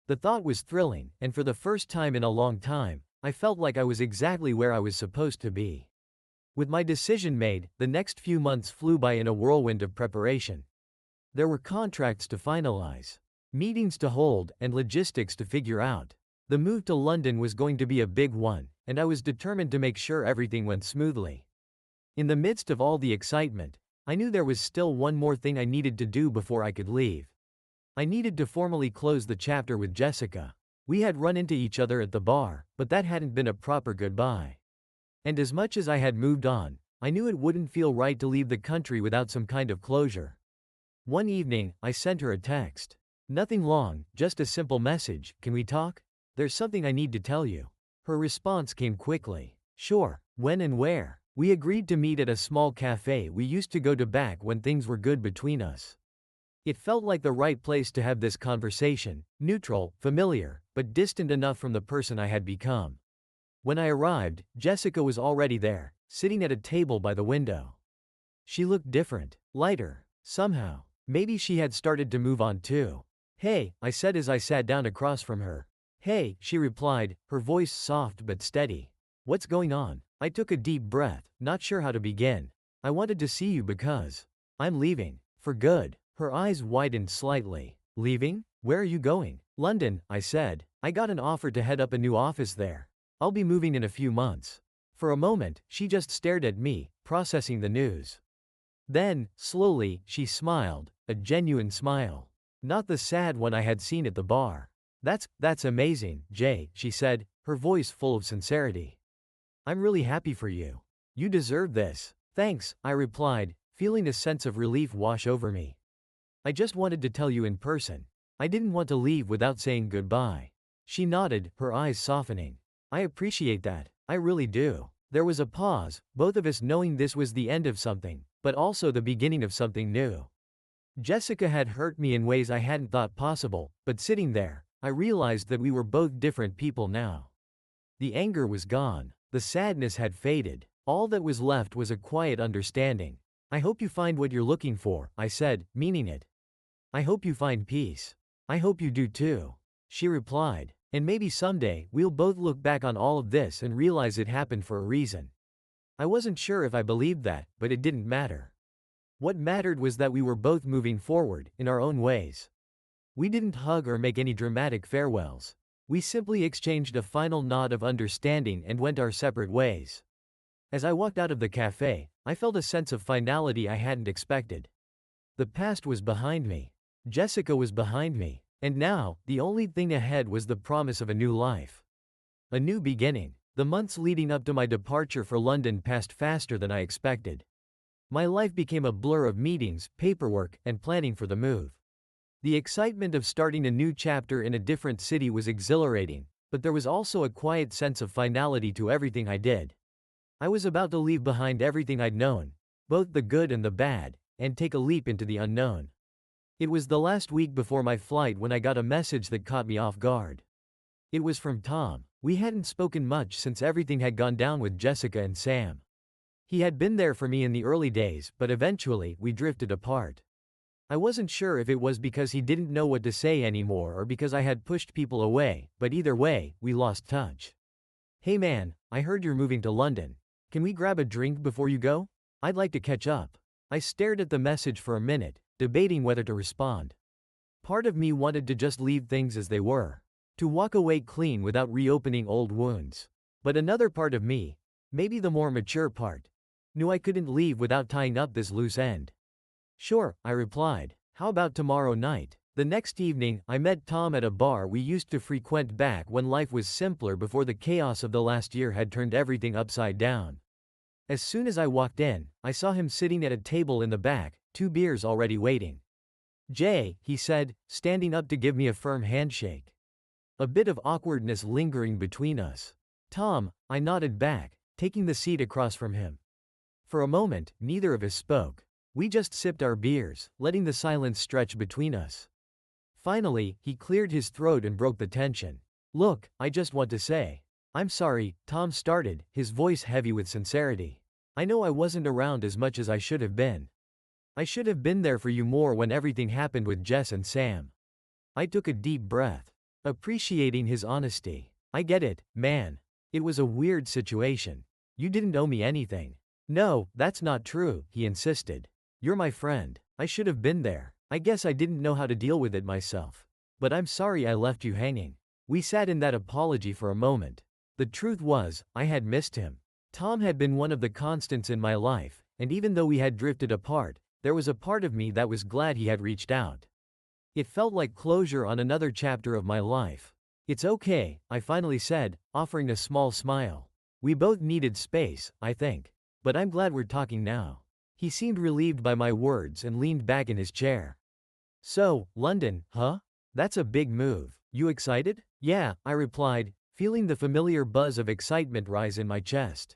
The thought was thrilling, and for the first time in a long time, I felt like I was exactly where I was supposed to be. With my decision made, the next few months flew by in a whirlwind of preparation. There were contracts to finalize, meetings to hold, and logistics to figure out. The move to London was going to be a big one, and I was determined to make sure everything went smoothly. In the midst of all the excitement, I knew there was still one more thing I needed to do before I could leave. I needed to formally close the chapter with Jessica. We had run into each other at the bar, but that hadn't been a proper goodbye. And as much as I had moved on, I knew it wouldn't feel right to leave the country without some kind of closure. One evening, I sent her a text. Nothing long, just a simple message, can we talk? There's something I need to tell you. Her response came quickly. Sure, when and where? We agreed to meet at a small cafe we used to go to back when things were good between us. It felt like the right place to have this conversation, neutral, familiar, but distant enough from the person I had become. When I arrived, Jessica was already there, sitting at a table by the window. She looked different, lighter, somehow. Maybe she had started to move on too. Hey, I said as I sat down across from her. Hey, she replied, her voice soft but steady. What's going on? I took a deep breath, not sure how to begin. I wanted to see you because I'm leaving. For good. Her eyes widened slightly. Leaving? Where are you going? London, I said. I got an offer to head up a new office there. I'll be moving in a few months. For a moment, she just stared at me, processing the news. Then, slowly, she smiled, a genuine smile. Not the sad one I had seen at the bar. That's amazing, Jay, she said, her voice full of sincerity. I'm really happy for you. You deserve this. Thanks, I replied, feeling a sense of relief wash over me. I just wanted to tell you in person. I didn't want to leave without saying goodbye. She nodded, her eyes softening. I appreciate that, I really do. There was a pause, both of us knowing this was the end of something, but also the beginning of something new. Jessica had hurt me in ways I hadn't thought possible, but sitting there, I realized that we were both different people now. The anger was gone. The sadness had faded. All that was left was a quiet understanding. I hope you find what you're looking for, I said, meaning it. I hope you find peace. I hope you do too. She replied. And maybe someday, we'll both look back on all of this and realize it happened for a reason. I wasn't sure if I believed that, but it didn't matter. What mattered was that we were both moving forward, in our own ways. We didn't hug or make any dramatic farewells. We simply exchanged a final nod of understanding and went our separate ways. As I walked out of the cafe, I felt a sense of finality I hadn't expected. The past was behind me. Jessica was behind me. And now, the only thing ahead was the promise of a new life. A new beginning. The months leading up to my departure for London passed faster than I expected. My life became a blur of meetings, paperwork, and planning for the move. The excitement of starting a new chapter in a different city was exhilarating, but there was also a quiet sense of finality to everything I did. I was about to leave behind everything I'd known, both the good and the bad, and take a leap into the unknown. It was the last week before my flight when I got a message that caught me off guard. It was from Tom. We hadn't spoken much since everything had gone down with Jessica and Sam. He had been there for me in the early days, but eventually, we drifted apart. I wasn't sure if it was because he didn't know what to say anymore or because I had pushed people away, but either way, we lost touch. Hey man, I heard you're moving to London. Can we grab a drink before you go? I'd like to catch up. I stared at the message for a minute, debating whether to respond. Part of me wanted to just leave things as they were. To walk away clean without reopening old wounds. But another part of me, maybe the more mature part, knew I couldn't leave without tying up this loose end. Sure, I replied. How about tomorrow night? The next evening, I met Tom at a bar we used to frequent back when life was simpler before the chaos of the last year had turned everything upside down. As soon as I walked in, I saw him sitting at a table in the back, 2 beers already waiting. Jay, he said, standing up to give me a firm handshake. A bit of awkwardness lingering between us. Tom, I nodded back, taking the seat across from him. For a moment, neither of us spoke. We just sipped our beers, letting the silence stretch between us. Finally, he cleared his throat and broke the tension. Look, I just want to say. I'm sorry, Tom started, his voice heavy with sincerity. I know I wasn't around as much as I should have been. I should have been there for you more when everything happened with Jess and Sam. I took a deep breath. Appreciating his honesty. I get it, man. It was a weird situation. You didn't owe me anything. No, that's not true, he insisted. You're my friend. I should have been there. I guess I didn't know how to deal with it myself. But I'm sorry I left you hanging. We sat in that apology for a moment. The truth was, I had missed him. Tom had been one of the constants in my life, and even though we had drifted apart, there was a part of me that was glad he had reached out. It felt like closure on another chapter of my life. It's okay, I finally said, offering a small smile. We both needed space, I think. But I'm glad we're talking now. He seemed relieved by my words and leaned back in his chair. So, London, huh? That's a big move. You excited? Yeah, I replied, feeling the familiar buzz of excitement rise in my chest.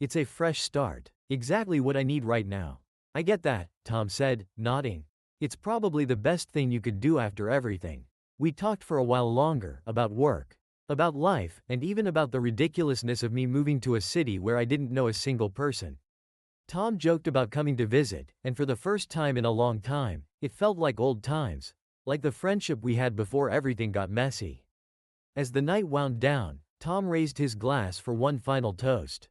It's a fresh start. Exactly what I need right now. I get that, Tom said, nodding. It's probably the best thing you could do after everything. We talked for a while longer, about work, about life, and even about the ridiculousness of me moving to a city where I didn't know a single person. Tom joked about coming to visit, and for the first time in a long time, it felt like old times, like the friendship we had before everything got messy. As the night wound down, Tom raised his glass for one final toast.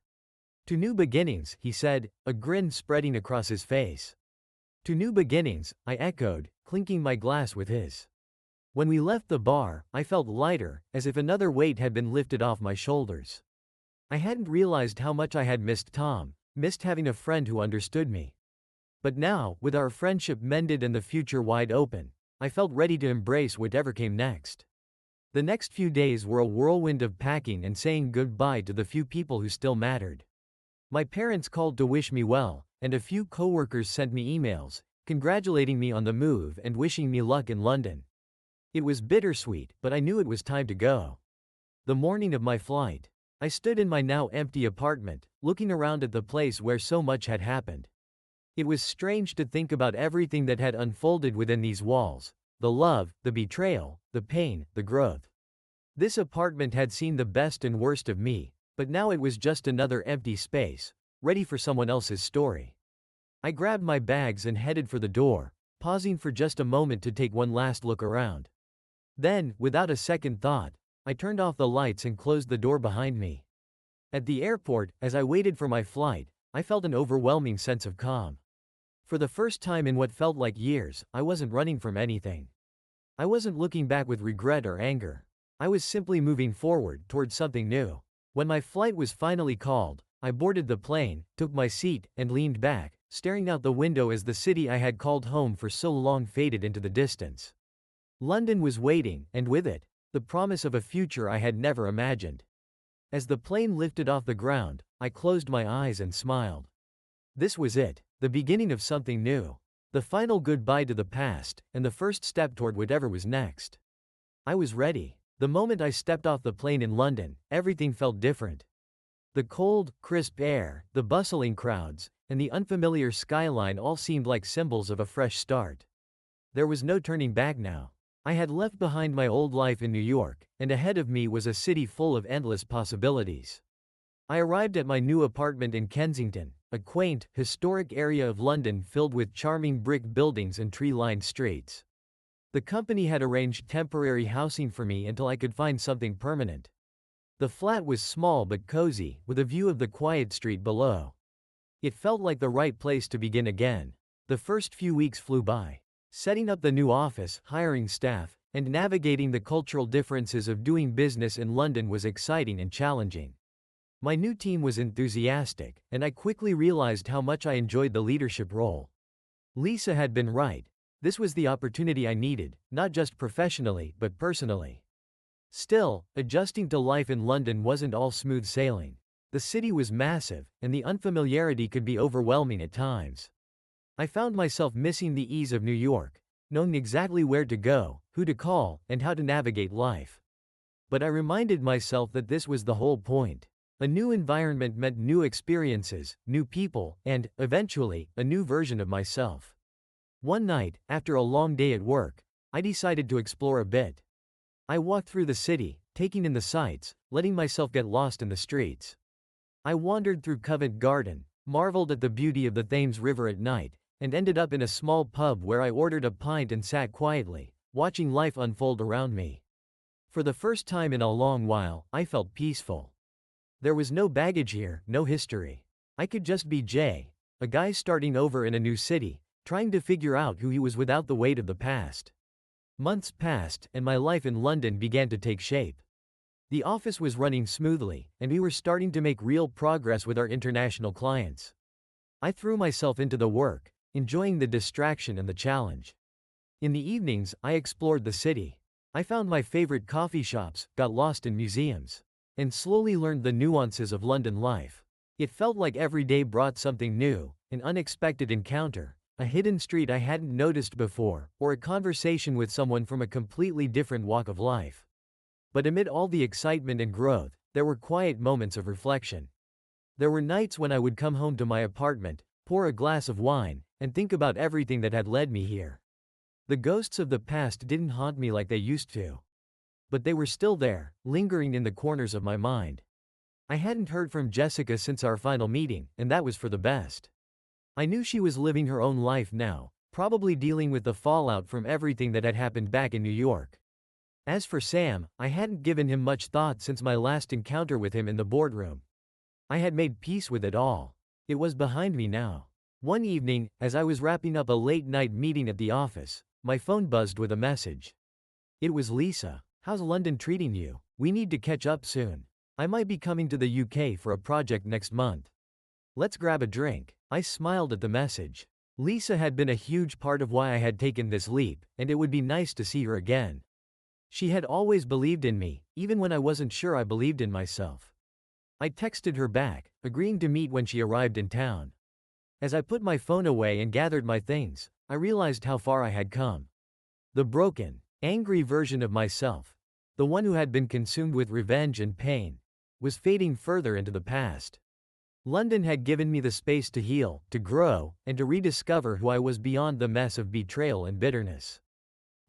To new beginnings, he said, a grin spreading across his face. To new beginnings, I echoed, clinking my glass with his. When we left the bar, I felt lighter, as if another weight had been lifted off my shoulders. I hadn't realized how much I had missed Tom, missed having a friend who understood me. But now, with our friendship mended and the future wide open, I felt ready to embrace whatever came next. The next few days were a whirlwind of packing and saying goodbye to the few people who still mattered. My parents called to wish me well, and a few coworkers sent me emails, congratulating me on the move and wishing me luck in London. It was bittersweet, but I knew it was time to go. The morning of my flight, I stood in my now empty apartment, looking around at the place where so much had happened. It was strange to think about everything that had unfolded within these walls, the love, the betrayal, the pain, the growth. This apartment had seen the best and worst of me, but now it was just another empty space, ready for someone else's story. I grabbed my bags and headed for the door, pausing for just a moment to take one last look around. Then, without a second thought, I turned off the lights and closed the door behind me. At the airport, as I waited for my flight, I felt an overwhelming sense of calm. For the first time in what felt like years, I wasn't running from anything. I wasn't looking back with regret or anger. I was simply moving forward toward something new. When my flight was finally called, I boarded the plane, took my seat, and leaned back, staring out the window as the city I had called home for so long faded into the distance. London was waiting, and with it, the promise of a future I had never imagined. As the plane lifted off the ground, I closed my eyes and smiled. This was it, the beginning of something new. The final goodbye to the past, and the first step toward whatever was next. I was ready. The moment I stepped off the plane in London, everything felt different. The cold, crisp air, the bustling crowds, and the unfamiliar skyline all seemed like symbols of a fresh start. There was no turning back now. I had left behind my old life in New York, and ahead of me was a city full of endless possibilities. I arrived at my new apartment in Kensington, a quaint, historic area of London filled with charming brick buildings and tree-lined streets. The company had arranged temporary housing for me until I could find something permanent. The flat was small but cozy, with a view of the quiet street below. It felt like the right place to begin again. The first few weeks flew by. Setting up the new office, hiring staff, and navigating the cultural differences of doing business in London was exciting and challenging. My new team was enthusiastic, and I quickly realized how much I enjoyed the leadership role. Lisa had been right. This was the opportunity I needed, not just professionally, but personally. Still, adjusting to life in London wasn't all smooth sailing. The city was massive, and the unfamiliarity could be overwhelming at times. I found myself missing the ease of New York, knowing exactly where to go, who to call, and how to navigate life. But I reminded myself that this was the whole point. A new environment meant new experiences, new people, and, eventually, a new version of myself. One night, after a long day at work, I decided to explore a bit. I walked through the city, taking in the sights, letting myself get lost in the streets. I wandered through Covent Garden, marveled at the beauty of the Thames River at night, and ended up in a small pub where I ordered a pint and sat quietly, watching life unfold around me. For the first time in a long while, I felt peaceful. There was no baggage here, no history. I could just be Jay, a guy starting over in a new city, trying to figure out who he was without the weight of the past. Months passed, and my life in London began to take shape. The office was running smoothly, and we were starting to make real progress with our international clients. I threw myself into the work, enjoying the distraction and the challenge. In the evenings, I explored the city. I found my favorite coffee shops, got lost in museums, and slowly learned the nuances of London life. It felt like every day brought something new, an unexpected encounter, a hidden street I hadn't noticed before, or a conversation with someone from a completely different walk of life. But amid all the excitement and growth, there were quiet moments of reflection. There were nights when I would come home to my apartment, pour a glass of wine, and think about everything that had led me here. The ghosts of the past didn't haunt me like they used to. But they were still there, lingering in the corners of my mind. I hadn't heard from Jessica since our final meeting, and that was for the best. I knew she was living her own life now, probably dealing with the fallout from everything that had happened back in New York. As for Sam, I hadn't given him much thought since my last encounter with him in the boardroom. I had made peace with it all. It was behind me now. One evening, as I was wrapping up a late-night meeting at the office, my phone buzzed with a message. It was Lisa. "How's London treating you? We need to catch up soon. I might be coming to the UK for a project next month. Let's grab a drink." I smiled at the message. Lisa had been a huge part of why I had taken this leap, and it would be nice to see her again. She had always believed in me, even when I wasn't sure I believed in myself. I texted her back, agreeing to meet when she arrived in town. As I put my phone away and gathered my things, I realized how far I had come. The broken, angry version of myself, the one who had been consumed with revenge and pain, was fading further into the past. London had given me the space to heal, to grow, and to rediscover who I was beyond the mess of betrayal and bitterness.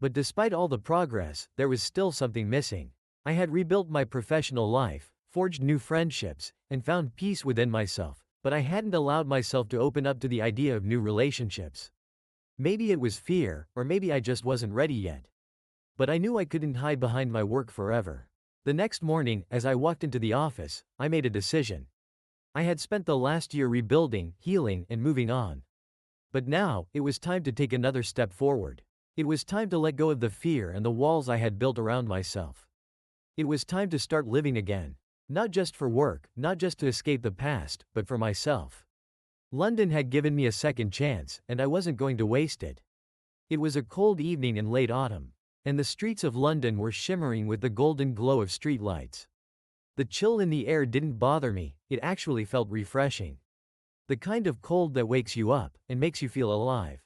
But despite all the progress, there was still something missing. I had rebuilt my professional life, forged new friendships, and found peace within myself, But I hadn't allowed myself to open up to the idea of new relationships. Maybe it was fear, or maybe I just wasn't ready yet. But I knew I couldn't hide behind my work forever. The next morning, as I walked into the office, I made a decision. I had spent the last year rebuilding, healing, and moving on. But now, it was time to take another step forward. It was time to let go of the fear and the walls I had built around myself. It was time to start living again. Not just for work, not just to escape the past, but for myself. London had given me a second chance, and I wasn't going to waste it. It was a cold evening in late autumn, and the streets of London were shimmering with the golden glow of streetlights. The chill in the air didn't bother me, it actually felt refreshing. The kind of cold that wakes you up and makes you feel alive.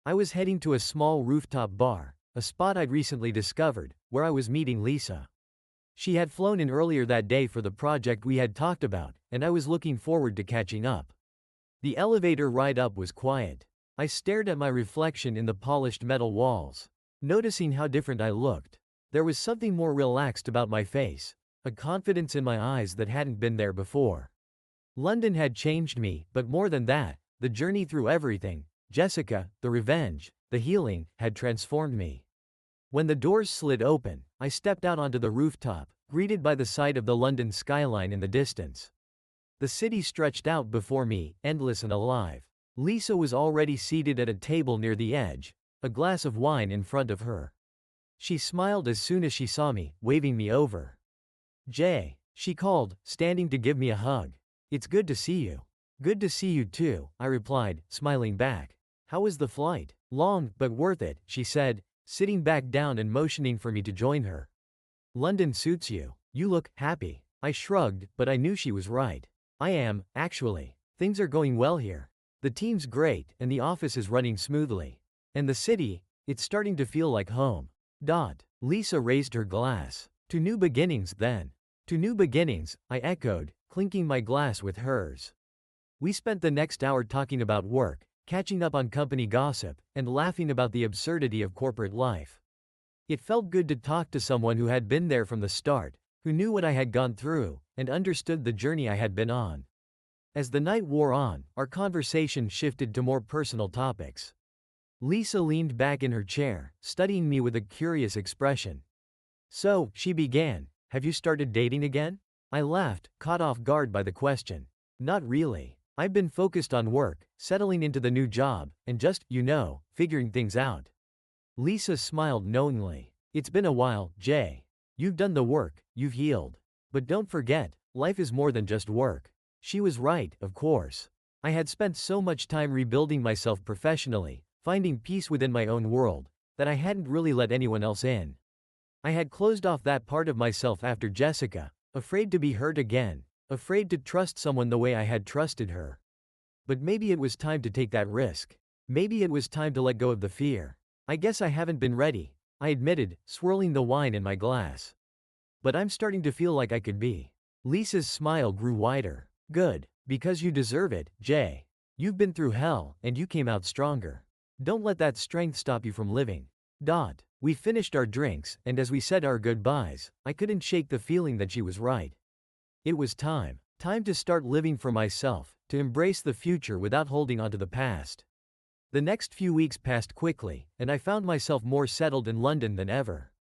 I was heading to a small rooftop bar, a spot I'd recently discovered, where I was meeting Lisa. She had flown in earlier that day for the project we had talked about, and I was looking forward to catching up. The elevator ride up was quiet. I stared at my reflection in the polished metal walls, noticing how different I looked. There was something more relaxed about my face, a confidence in my eyes that hadn't been there before. London had changed me, but more than that, the journey through everything, Jessica, the revenge, the healing, had transformed me. When the doors slid open, I stepped out onto the rooftop, greeted by the sight of the London skyline in the distance. The city stretched out before me, endless and alive. Lisa was already seated at a table near the edge, a glass of wine in front of her. She smiled as soon as she saw me, waving me over. "Jay," she called, standing to give me a hug. "It's good to see you." "Good to see you too," I replied, smiling back. "How was the flight?" "Long, but worth it," she said, sitting back down and motioning for me to join her. "London suits you. You look happy." I shrugged, but I knew she was right. I am, actually. Things are going well here. The team's great, and the office is running smoothly. And the city, it's starting to feel like home. Lisa raised her glass. "To new beginnings, then." "To new beginnings," I echoed, clinking my glass with hers. We spent the next hour talking about work, catching up on company gossip, and laughing about the absurdity of corporate life. It felt good to talk to someone who had been there from the start, who knew what I had gone through, and understood the journey I had been on. As the night wore on, our conversation shifted to more personal topics. Lisa leaned back in her chair, studying me with a curious expression. "So," she began, "have you started dating again?" I laughed, caught off guard by the question. "Not really. I've been focused on work, settling into the new job, and just, figuring things out." Lisa smiled knowingly. "It's been a while, Jay. You've done the work, you've healed. But don't forget, life is more than just work." She was right, of course. I had spent so much time rebuilding myself professionally, finding peace within my own world, that I hadn't really let anyone else in. I had closed off that part of myself after Jessica, afraid to be hurt again, afraid to trust someone the way I had trusted her. But maybe it was time to take that risk. Maybe it was time to let go of the fear. "I guess I haven't been ready," I admitted, swirling the wine in my glass. "But I'm starting to feel like I could be." Lisa's smile grew wider. "Good. Because you deserve it, Jay. You've been through hell, and you came out stronger. Don't let that strength stop you from living." We finished our drinks, and as we said our goodbyes, I couldn't shake the feeling that she was right. It was time. Time to start living for myself, to embrace the future without holding on to the past. The next few weeks passed quickly, and I found myself more settled in London than ever.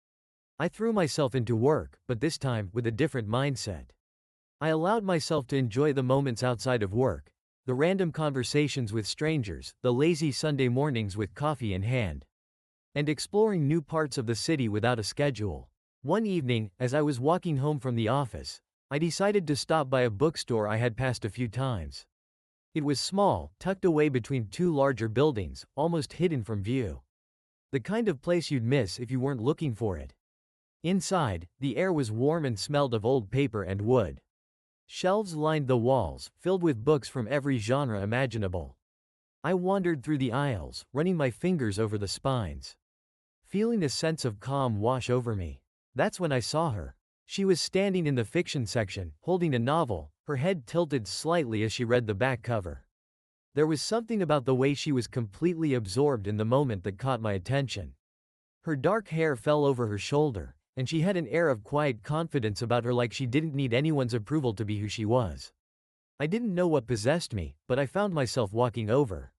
I threw myself into work, but this time, with a different mindset. I allowed myself to enjoy the moments outside of work, the random conversations with strangers, the lazy Sunday mornings with coffee in hand, and exploring new parts of the city without a schedule. One evening, as I was walking home from the office, I decided to stop by a bookstore I had passed a few times. It was small, tucked away between two larger buildings, almost hidden from view. The kind of place you'd miss if you weren't looking for it. Inside, the air was warm and smelled of old paper and wood. Shelves lined the walls, filled with books from every genre imaginable. I wandered through the aisles, running my fingers over the spines, feeling a sense of calm wash over me. That's when I saw her. She was standing in the fiction section, holding a novel, her head tilted slightly as she read the back cover. There was something about the way she was completely absorbed in the moment that caught my attention. Her dark hair fell over her shoulder, and she had an air of quiet confidence about her, like she didn't need anyone's approval to be who she was. I didn't know what possessed me, but I found myself walking over.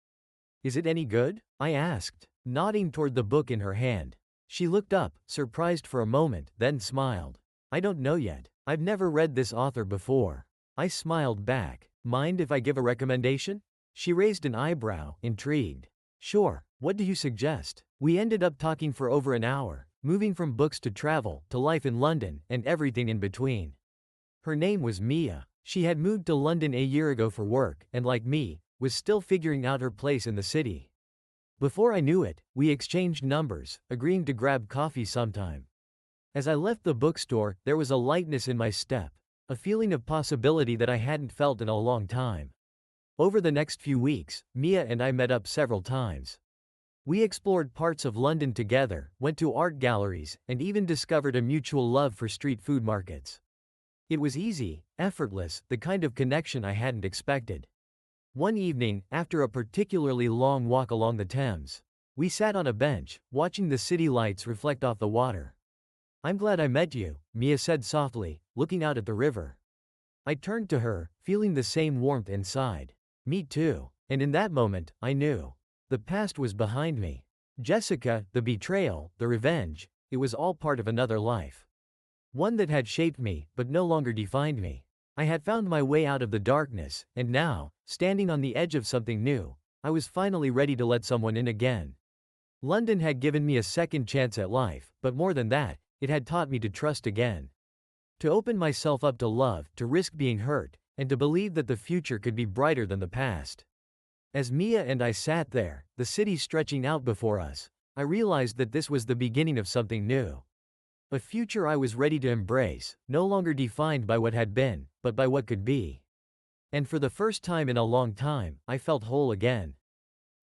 Is it any good? I asked, nodding toward the book in her hand. She looked up, surprised for a moment, then smiled. I don't know yet. I've never read this author before. I smiled back. Mind if I give a recommendation? She raised an eyebrow, intrigued. Sure, what do you suggest? We ended up talking for over an hour, moving from books to travel, to life in London, and everything in between. Her name was Mia. She had moved to London a year ago for work, and like me, was still figuring out her place in the city. Before I knew it, we exchanged numbers, agreeing to grab coffee sometime. As I left the bookstore, there was a lightness in my step, a feeling of possibility that I hadn't felt in a long time. Over the next few weeks, Mia and I met up several times. We explored parts of London together, went to art galleries, and even discovered a mutual love for street food markets. It was easy, effortless, the kind of connection I hadn't expected. One evening, after a particularly long walk along the Thames, we sat on a bench, watching the city lights reflect off the water. I'm glad I met you, Mia said softly, looking out at the river. I turned to her, feeling the same warmth inside. Me too. And in that moment, I knew. The past was behind me. Jessica, the betrayal, the revenge, it was all part of another life. One that had shaped me, but no longer defined me. I had found my way out of the darkness, and now, standing on the edge of something new, I was finally ready to let someone in again. London had given me a second chance at life, but more than that, it had taught me to trust again. To open myself up to love, to risk being hurt, and to believe that the future could be brighter than the past. As Mia and I sat there, the city stretching out before us, I realized that this was the beginning of something new. A future I was ready to embrace, no longer defined by what had been, but by what could be. And for the first time in a long time, I felt whole again.